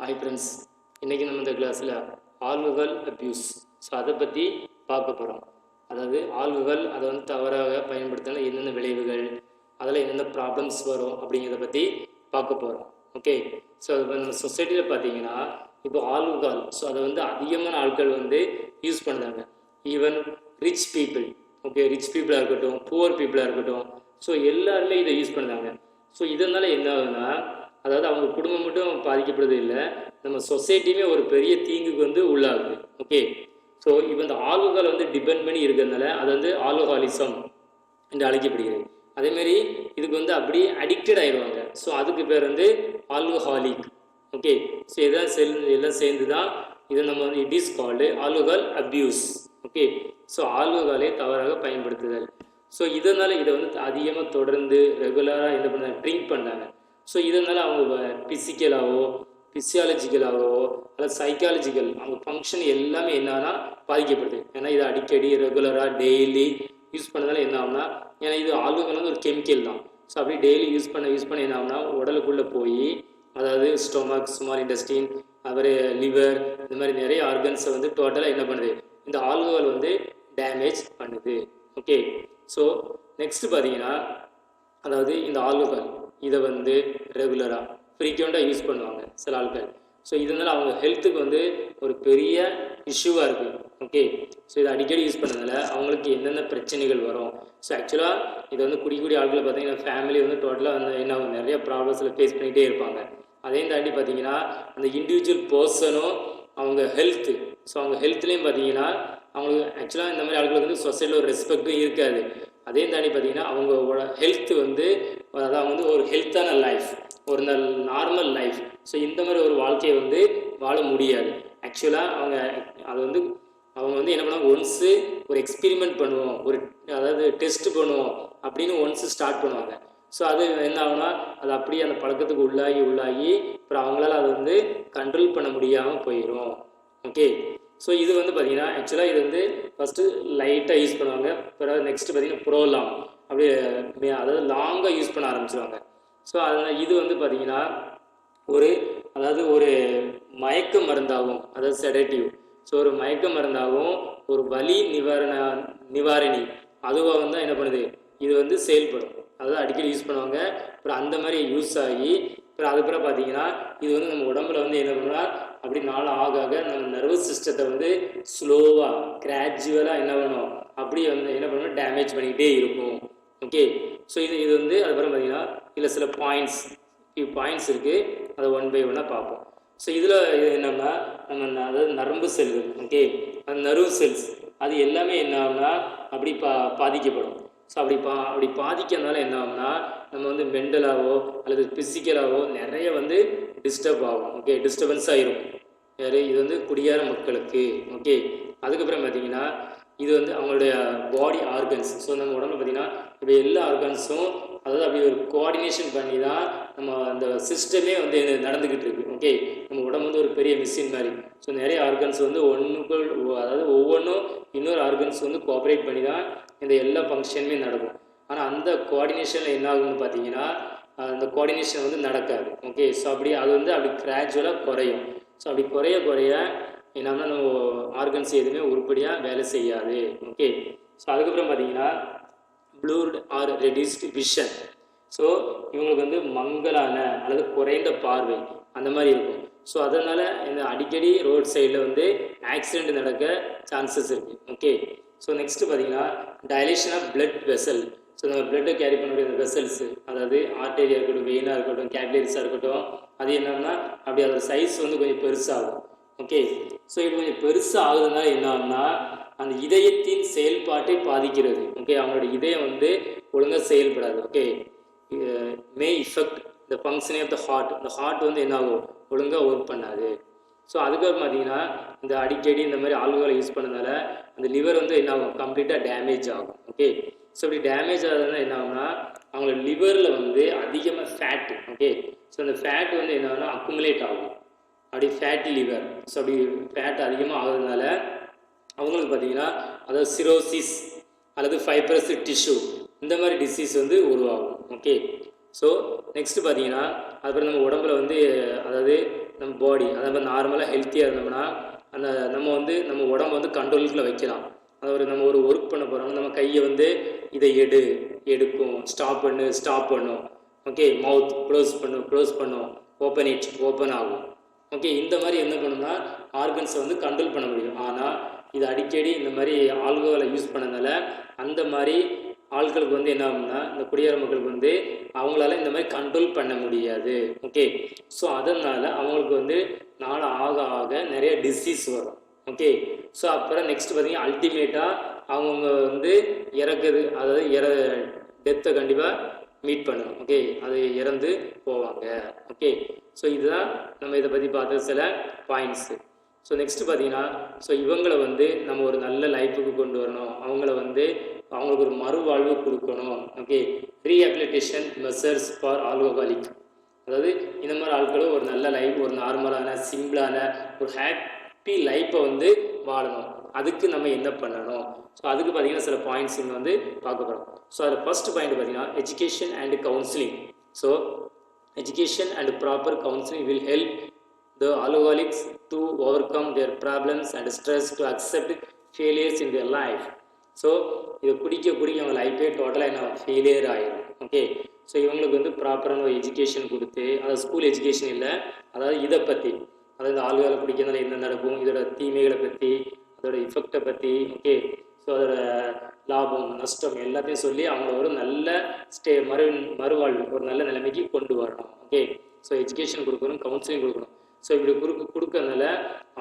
Hi friends, இன்றைக்கி நம்ம இந்த கிளாஸில் ஆல்கஹால் அப்யூஸ் அதை பற்றி பார்க்க போகிறோம். அதாவது ஆல்கஹால் அதை வந்து தவறாக பயன்படுத்தினா என்னென்ன விளைவுகள், அதில் என்னென்ன ப்ராப்ளம்ஸ் வரும் அப்படிங்கிறத பற்றி பார்க்க போகிறோம். ஓகே, ஸோ இப்போ நம்ம சொசைட்டியில் பார்த்தீங்கன்னா இப்போ ஆல்கஹால் அதை வந்து அதிகமான ஆட்கள் வந்து யூஸ் பண்ணுறாங்க. Even rich people, okay, rich பீப்புளாக இருக்கட்டும், புவர் பீப்புளாக இருக்கட்டும், ஸோ எல்லாருமே இதை யூஸ் பண்ணுறாங்க. ஸோ இதனால் என்ன ஆகுதுன்னா, அதாவது அவங்க குடும்பம் மட்டும் பாதிக்கப்படுறது இல்லை, நம்ம சொசைட்டியுமே ஒரு பெரிய தீங்குக்கு வந்து உள்ளாகுது. ஓகே, ஸோ இப்போ இந்த ஆல்கஹால் வந்து டிபெண்ட் பண்ணி இருக்கிறதுனால அது வந்து ஆல்கஹாலிசம் என்று அழைக்கப்படுகிறது. அதேமாரி இதுக்கு வந்து அப்படி அடிக்டட் ஆயிடுவாங்க. ஸோ அதுக்கு பேர் வந்து ஆல்கஹாலிக். ஓகே, ஸோ எல்லாம் சேர்ந்து தான் இதை நம்ம வந்து it is called alcohol abuse. Okay, so ஆல்கஹாலை தவறாக பயன்படுத்துதல். ஸோ இதனால் இதை வந்து அதிகமாக தொடர்ந்து ரெகுலராக என்ன பண்ண ட்ரிங்க் பண்ணாங்க. ஸோ இதனால் அவங்க ஃபிசியாலஜிக்கலாகவோ அல்லது சைக்காலஜிக்கல் அவங்க ஃபங்க்ஷன் எல்லாமே என்னன்னா பாதிக்கப்படுது. ஏன்னா இது அடிக்கடி ரெகுலராக டெய்லி யூஸ் பண்ணதால என்ன ஆகுனா, ஏன்னா இது ஆல்கஹால் வந்து ஒரு கெமிக்கல் தான். ஸோ அப்படி டெய்லி யூஸ் பண்ண என்ன ஆகுனா உடலுக்குள்ளே போய், அதாவது ஸ்டொமக், ஸ்மால் இன்டெஸ்டின், அப்புறம் லிவர், இந்த மாதிரி நிறைய ஆர்கன்ஸை வந்து டோட்டலாக என்ன பண்ணுது, இந்த ஆல்கஹால் வந்து டேமேஜ் பண்ணுது. ஓகே, ஸோ நெக்ஸ்ட் பார்த்தீங்கன்னா, அதாவது இந்த ஆல்கஹால் இதை வந்து ரெகுலராக ஃப்ரீக்வெண்ட்டாக யூஸ் பண்ணுவாங்க சில ஆட்கள். ஸோ இதனால் அவங்க ஹெல்த்துக்கு வந்து ஒரு பெரிய இஷ்யூவாக இருக்குது. ஓகே, ஸோ இதை அடிக்கடி யூஸ் பண்ணதுனால அவங்களுக்கு என்னென்ன பிரச்சனைகள் வரும். ஸோ ஆக்சுவலாக இது வந்து குடி ஆட்களை பார்த்தீங்கன்னா ஃபேமிலி வந்து டோட்டலாக வந்து என்ன நிறைய ப்ராப்ளம்ஸில் ஃபேஸ் பண்ணிகிட்டே இருப்பாங்க. அதையும் தாண்டி பார்த்தீங்கன்னா அந்த இண்டிவிஜுவல் பர்சனும் அவங்க ஹெல்த்து, ஸோ அவங்க ஹெல்த்லேயும் பார்த்தீங்கன்னா அவங்களுக்கு ஆக்சுவலாக இந்த மாதிரி ஆட்களுக்கு வந்து சொசைட்டியில் ஒரு ரெஸ்பெக்டும் இருக்காது. அதையும் தாண்டி பார்த்தீங்கன்னா அவங்களோட ஹெல்த் வந்து, அதாவது வந்து ஒரு ஹெல்த்தான லைஃப், ஒரு நார்மல் லைஃப், ஸோ இந்த மாதிரி ஒரு வாழ்க்கையை வந்து வாழ முடியாது. ஆக்சுவலாக அவங்க வந்து என்ன பண்ணுவாங்க, ஒன்ஸு ஒரு எக்ஸ்பெரிமெண்ட் பண்ணுவோம், அதாவது டெஸ்ட் பண்ணுவோம் அப்படின்னு ஒன்ஸு ஸ்டார்ட் பண்ணுவாங்க. ஸோ அது என்ன ஆகுனா அது அப்படியே அந்த பழக்கத்துக்கு உள்ளாகி அப்புறம் அவங்களால அதை வந்து கண்ட்ரோல் பண்ண முடியாமல் போயிடும். ஓகே, ஸோ இது வந்து பார்த்தீங்கன்னா ஆக்சுவலாக இது வந்து ஃபஸ்ட்டு லைட்டாக யூஸ் பண்ணுவாங்க. பிறகு நெக்ஸ்ட்டு பார்த்தீங்கன்னா ப்ரோலாங், அப்படியே அதாவது லாங்காக யூஸ் பண்ண ஆரம்பிச்சிடுவாங்க. ஸோ அதனால் இது வந்து பார்த்தீங்கன்னா அதாவது ஒரு மயக்க மருந்தாகும், அதாவது செடேட்டிவ். ஸோ ஒரு மயக்க மருந்தாகவும் ஒரு வலி நிவாரணி அதுவாக வந்து என்ன பண்ணுது, இது வந்து செயல்படும். அதாவது அடிக்கடி யூஸ் பண்ணுவாங்க. அப்புறம் அந்த மாதிரி யூஸ் ஆகி அப்புறம் அதுக்கப்புறம் பார்த்தீங்கன்னா இது வந்து நம்ம உடம்புல வந்து என்ன பண்ணுன்னா, அப்படி நாள் ஆக நம்ம நர்வஸ் சிஸ்டத்தை வந்து ஸ்லோவாக கிராஜுவலாக என்ன பண்ணும், அப்படியே வந்து என்ன பண்ணணும், டேமேஜ் பண்ணிக்கிட்டே இருக்கும். ஓகே, ஸோ இது வந்து அதுக்கப்புறம் பார்த்தீங்கன்னா இல்லை சில பாயிண்ட்ஸ் இருக்குது, அதை ஒன் பை ஒன்னாக பார்ப்போம். ஸோ இதில் என்னன்னா நம்ம அதாவது நரம்பு செல்கள், ஓகே, அந்த நர்வ் செல்ஸ் அது எல்லாமே என்ன ஆகும்னா அப்படி பாதிக்கப்படும். ஸோ அப்படி பாதிக்கிறதுனால என்ன ஆகும்னா நம்ம வந்து மென்டலாகவோ அல்லது ஃபிசிக்கலாகவோ நிறைய வந்து டிஸ்டர்ப் ஆகும். ஓகே, டிஸ்டர்பன்ஸாக இருக்கும். இது வந்து குடியார மக்களுக்கு. ஓகே, அதுக்கப்புறம் பார்த்தீங்கன்னா இது வந்து அவங்களுடைய பாடி ஆர்கன்ஸ். ஸோ நம்ம உடம்புல பார்த்தீங்கன்னா இப்போ எல்லா ஆர்கன்ஸும் அதாவது அப்படி ஒரு கோஆர்டினேஷன் பண்ணி தான் நம்ம அந்த சிஸ்டமே வந்து நடந்துக்கிட்டு இருக்கு. ஓகே, நம்ம உடம்பு வந்து ஒரு பெரிய மிஷின் மாதிரி. ஸோ நிறைய ஆர்கன்ஸ் வந்து அதாவது ஒவ்வொன்றும் இன்னொரு ஆர்கன்ஸ் வந்து கோஆப்ரேட் பண்ணி தான் இந்த எல்லா ஃபங்க்ஷனுமே நடக்கும். ஆனால் அந்த கோஆர்டினேஷனில் என்ன ஆகும்னு பார்த்தீங்கன்னா அந்த கோஆர்டினேஷன் வந்து நடக்காது. ஓகே, ஸோ அப்படி அது வந்து அப்படி கிராஜுவலாக குறையும். ஸோ அப்படி குறைய என்னன்னா நம்ம ஆர்கன்ஸ் எதுவுமே உருப்படியாக வேலை செய்யாது. ஓகே, ஸோ அதுக்கப்புறம் பார்த்தீங்கன்னா ப்ளூர்டு ஆர் ரெடியூஸ்டு விஷன். ஸோ இவங்களுக்கு வந்து மங்கலான அல்லது குறைந்த பார்வை அந்த மாதிரி இருக்கும். ஸோ அதனால் இந்த அடிக்கடி ரோட் சைடில் வந்து ஆக்சிடெண்ட் நடக்க சான்சஸ் இருக்குது. ஓகே, ஸோ நெக்ஸ்ட்டு பார்த்தீங்கன்னா dilation of blood vessel. So நம்ம பிளட்டை கேரி பண்ணக்கூடிய இந்த வெசல்ஸு, அதாவது ஆர்டேரியா இருக்கட்டும், வெயினாக இருக்கட்டும், கேப்லரிஸாக இருக்கட்டும், அது என்னன்னா அப்படி அதோட சைஸ் வந்து கொஞ்சம் பெருசாகும். ஓகே, ஸோ இது கொஞ்சம் பெருசாக ஆகுதுனால என்ன ஆகும்னா அந்த இதயத்தின் செயல்பாட்டை பாதிக்கிறது. ஓகே, அவங்களோட இதயம் வந்து ஒழுங்காக செயல்படாது. ஓகே, மே இஃபெக்ட் த ஃபங்க்ஷனே ஆஃப் த ஹார்ட். இந்த ஹார்ட் வந்து என்ன ஆகும், ஒழுங்காக ஒர்க் பண்ணாது. ஸோ அதுக்கப்புறம் பார்த்தீங்கன்னா இந்த அடிக்கடி இந்த மாதிரி ஆல்கஹாலை யூஸ் பண்ணதுனால அந்த லிவர் வந்து என்ன ஆகும், கம்ப்ளீட்டாக டேமேஜ் ஆகும். ஓகே, ஸோ இப்படி டேமேஜ் ஆகுதுன்னா என்ன ஆகும்னா அவங்களோட லிவரில் வந்து அதிகமாக ஃபேட். ஓகே, ஸோ அந்த ஃபேட் வந்து என்ன ஆகும்னா அக்குமுலேட் ஆகும், அப்படி ஃபேட்டி லிவர். ஸோ அப்படி ஃபேட் அதிகமாக ஆகுறதுனால அவங்களுக்கு பார்த்தீங்கன்னா அதாவது சிரோசிஸ் அல்லது ஃபைப்ரஸ் டிஷ்யூ இந்த மாதிரி டிசீஸ் வந்து உருவாகும். ஓகே, ஸோ நெக்ஸ்ட்டு பார்த்தீங்கன்னா அதுக்கப்புறம் நம்ம உடம்புல வந்து அதாவது நம்ம பாடி அதாவது நார்மலாக ஹெல்த்தியாக இருந்தோம்னா அந்த நம்ம வந்து நம்ம உடம்பு வந்து கண்ட்ரோலுக்குள்ள வைக்கலாம். அதாவது நம்ம ஒரு ஒர்க் பண்ண போகிறோம், நம்ம கையை வந்து இதை எடுக்கும், ஸ்டாப் பண்ணும். ஓகே, மவுத் க்ளோஸ் பண்ணும், ஓப்பன் ஆகும். ஓகே, இந்த மாதிரி என்ன பண்ணுன்னா ஆர்கன்ஸை வந்து கண்ட்ரோல் பண்ண முடியும். ஆனால் இது அடிக்கடி இந்த மாதிரி ஆல்கஹாலை யூஸ் பண்ணதால அந்த மாதிரி ஆட்களுக்கு வந்து என்ன ஆகும்னா இந்த குடியேற மக்களுக்கு வந்து அவங்களால இந்த மாதிரி கண்ட்ரோல் பண்ண முடியாது. ஓகே, ஸோ அதனால் அவங்களுக்கு வந்து நாள் ஆக ஆக நிறைய டிசீஸ் வரும். ஓகே, ஸோ அப்புறம் நெக்ஸ்ட் பார்த்தீங்கன்னா அல்டிமேட்டாக அவங்க வந்து இறக்குது, அதாவது டெத்தை கண்டிப்பாக மீட் பண்ணணும். ஓகே, அது இறந்து போவாங்க. ஓகே, ஸோ இதுதான் நம்ம இதை பற்றி பார்த்த சில பாயிண்ட்ஸு. ஸோ நெக்ஸ்ட்டு பார்த்தீங்கன்னா ஸோ இவங்களை வந்து நம்ம ஒரு நல்ல லைஃபுக்கு கொண்டு வரணும், அவங்களுக்கு ஒரு மறுவாழ்வு கொடுக்கணும். Okay, rehabilitation measures for alcoholic, அதாவது இந்த மாதிரி ஆட்களும் ஒரு நல்ல லைஃப், ஒரு நார்மலான சிம்பிளான ஒரு ஹாப்பி லைஃப்பை வந்து வாழணும். அதுக்கு நம்ம என்ன பண்ணணும்? ஸோ அதுக்கு பார்த்தீங்கன்னா சில பாயிண்ட்ஸ் இங்கே வந்து பார்க்க போகிறோம். ஸோ அதில் ஃபர்ஸ்ட் பாயிண்ட் பார்த்தீங்கன்னா education and counselling. So education and proper counseling will help the alcoholics to overcome their problems and stress, to accept failures in their life. So இதை குடிக்க அவங்க லைஃபே டோட்டலாக என்ன ஃபெயிலியர் ஆகிடும். ஓகே, ஸோ இவங்களுக்கு வந்து ப்ராப்பரான ஒரு எஜுகேஷன் கொடுத்து, அதாவது ஸ்கூல் எஜுகேஷன் இல்லை, அதாவது இதை பற்றி, அதாவது ஆல்கஹால் குடிக்கிறதுனால என்ன நடக்கும், இதோட தீமைகளை பற்றி, அதோட இஃபெக்டை பற்றி, ஓகே, ஸோ அதோட லாபம் நஷ்டம் எல்லாத்தையும் சொல்லி அவங்கள ஒரு நல்ல மறுவாழ்வு, ஒரு நல்ல நிலைமைக்கு கொண்டு வரணும். ஓகே, ஸோ எஜுகேஷன் கொடுக்கணும், கவுன்சிலிங் கொடுக்கணும். ஸோ இப்படி கொடுக்கறதுனால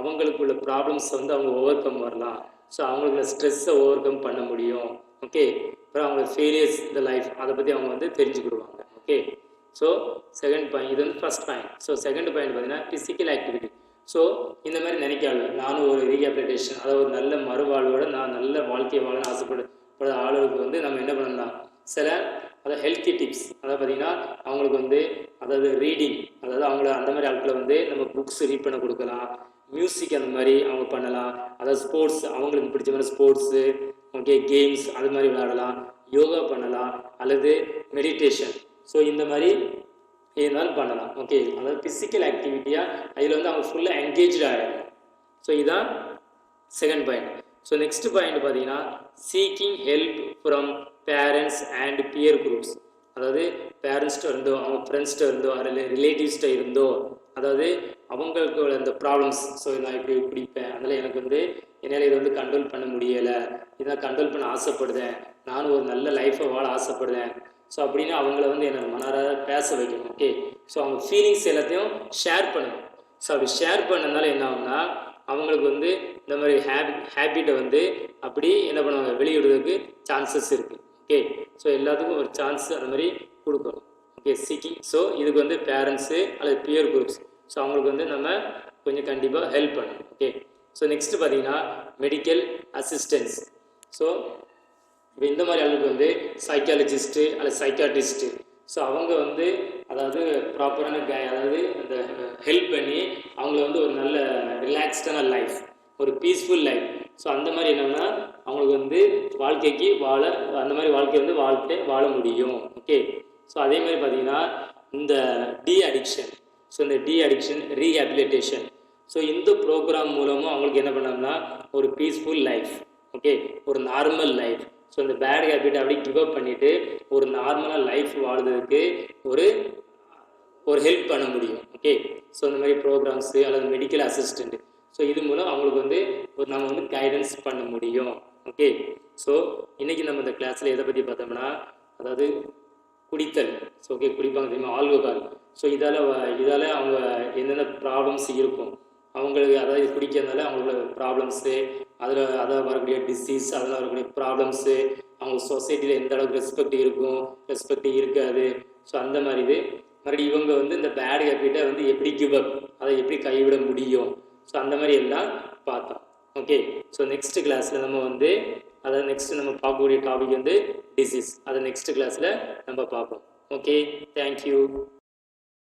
அவங்களுக்குள்ள ப்ராப்ளம்ஸ் வந்து அவங்க ஓவர் கம் வரலாம். ஸோ அவங்களுக்கு ஸ்ட்ரெஸ்ஸை ஓவர் கம் பண்ண முடியும். ஓகே, அப்புறம் அவங்க ஃபெயிலியர்ஸ் இந்த லைஃப் அதை பற்றி அவங்க வந்து தெரிஞ்சுக்கிடுவாங்க. ஓகே, ஸோ செகண்ட் பாயிண்ட், இது வந்து first point. So second point பார்த்தீங்கன்னா ஃபிசிக்கல் ஆக்டிவிட்டி. ஸோ இந்த மாதிரி நினைக்காது நானும் ஒரு ரீஹபிலிட்டேஷன், அதாவது ஒரு நல்ல மறுவாழ்வோட நான் நல்ல வாழ்க்கையை வாழணும்னு ஆசைப்படுற ஆளுகளுக்கு வந்து நம்ம என்ன பண்ணலாம், சில அதாவது ஹெல்த்தி டிப்ஸ், அதாவது பார்த்திங்கன்னா அவங்களுக்கு வந்து அதாவது ரீடிங், அதாவது அவங்கள அந்த மாதிரி ஆட்களை வந்து நம்ம புக்ஸ் ரீட் பண்ண கொடுக்கலாம், மியூசிக் அந்த மாதிரி அவங்க பண்ணலாம், அதாவது ஸ்போர்ட்ஸ் அவங்களுக்கு பிடிச்ச மாதிரி ஸ்போர்ட்ஸு, ஓகே, கேம்ஸ் அது மாதிரி விளையாடலாம், யோகா பண்ணலாம், அல்லது மெடிடேஷன். ஸோ இந்த மாதிரி இருந்தாலும் பண்ணலாம். ஓகே, அதாவது ஃபிசிக்கல் ஆக்டிவிட்டியாக அதில் வந்து அவங்க ஃபுல்லாக என்கேஜ் ஆகிடணும். ஸோ இதுதான் second point. So next point பார்த்தீங்கன்னா seeking help from parents and peer groups, அதாவது பேரண்ட்ஸ்கிட்ட இருந்தோ, அவங்க ஃப்ரெண்ட்ஸ்கிட்ட இருந்தோ, அதில் ரிலேட்டிவ்ஸ்கிட்ட இருந்தோ, அதாவது அவங்களுக்கு இந்த ப்ராப்ளம்ஸ், ஸோ நான் இப்படி குடிப்பேன், அதில் எனக்கு வந்து என்னால் இதை வந்து கண்ட்ரோல் பண்ண முடியலை, இதை கண்ட்ரோல் பண்ண ஆசைப்படுதேன், நானும் ஒரு நல்ல லைஃப்பை வாழ ஆசைப்படுதேன். ஸோ அப்படின்னு அவங்கள வந்து என்ன மனதார பேச வைக்கணும். ஓகே, ஸோ அவங்க ஃபீலிங்ஸ் எல்லாத்தையும் ஷேர் பண்ணணும். ஸோ அப்படி ஷேர் பண்ணனால என்ன ஆகும்னா அவங்களுக்கு வந்து இந்த மாதிரி ஹேபிட்டை வந்து அப்படி என்ன பண்ணுவாங்க, வெளியிடுறதுக்கு சான்சஸ் இருக்குது. ஓகே, ஸோ எல்லாத்துக்கும் ஒரு சான்ஸ் அந்த மாதிரி கொடுக்கணும். Okay, seeking. ஸோ இதுக்கு வந்து பேரண்ட்ஸு அல்லது பியர் குரூப்ஸ், ஸோ அவங்களுக்கு வந்து நம்ம கொஞ்சம் கண்டிப்பாக ஹெல்ப் பண்ணணும். ஓகே, ஸோ நெக்ஸ்ட்டு பார்த்தீங்கன்னா மெடிக்கல் அசிஸ்டன்ஸ். ஸோ இப்போ இந்த மாதிரி ஆளுக்கு வந்து சைக்காலஜிஸ்ட்டு அல்லது சைக்காட்ரிஸ்ட்டு, ஸோ அவங்க வந்து அதாவது ப்ராப்பரான அதாவது அந்த ஹெல்ப் பண்ணி அவங்கள வந்து ஒரு நல்ல ரிலாக்ஸ்டான லைஃப், ஒரு பீஸ்ஃபுல் லைஃப், ஸோ அந்த மாதிரி என்னென்னா அவங்களுக்கு வந்து வாழ்க்கைக்கு அந்த மாதிரி வாழ்க்கை வாழ முடியும். ஓகே, ஸோ அதே மாதிரி பார்த்தீங்கன்னா இந்த அடிக்ஷன், ஸோ இந்த அடிக்ஷன் ரீஹபிலிட்டேஷன், ஸோ இந்த ப்ரோக்ராம் மூலமும் அவங்களுக்கு என்ன பண்ணோம்னா ஒரு பீஸ்ஃபுல் லைஃப், ஓகே, ஒரு நார்மல் லைஃப், ஸோ இந்த பேட் ஹேபிட் அப்படி கிவ் அப் பண்ணிவிட்டு ஒரு நார்மலாக லைஃப் வாழ்றதுக்கு ஒரு ஹெல்ப் பண்ண முடியும். ஓகே, ஸோ இந்த மாதிரி ப்ரோக்ராம்ஸு அல்லது மெடிக்கல் அசிஸ்டண்ட்டு, ஸோ இது மூலம் அவங்களுக்கு வந்து நம்ம வந்து கைடன்ஸ் பண்ண முடியும். ஓகே, ஸோ இன்றைக்கி நம்ம இந்த கிளாஸில் எதை பற்றி பார்த்தோம்னா அதாவது குடித்தல். ஸோ ஓகே, குடிப்பாங்க தெரியுமா, ஆல்கஹால். ஸோ இதால் அவங்க என்னென்ன ப்ராப்ளம்ஸ் இருக்கும் அவங்களுக்கு, அதாவது குடிக்கிறதுனால அவங்களோட ப்ராப்ளம்ஸு, அதில் வரக்கூடிய டிசீஸ், அதில் வரக்கூடிய ப்ராப்ளம்ஸு, அவங்க சொசைட்டியில் எந்த அளவுக்கு ரெஸ்பெக்ட் இருக்காது, ஸோ அந்த மாதிரி இது மறுபடியும் இவங்க வந்து இந்த பேட் ஹேபிட்டை வந்து எப்படி கிவ் அப், அதை எப்படி கைவிட முடியும், ஸோ அந்த மாதிரி எல்லாம் பார்த்தோம். ஓகே, ஸோ நெக்ஸ்ட் கிளாஸில் நம்ம வந்து அதாவது நெக்ஸ்ட் நம்ம பார்க்கக்கூடிய டாபிக் வந்து டிசீஸ், அதை நெக்ஸ்ட் கிளாஸில் நம்ம பார்ப்போம். Okay, thank you.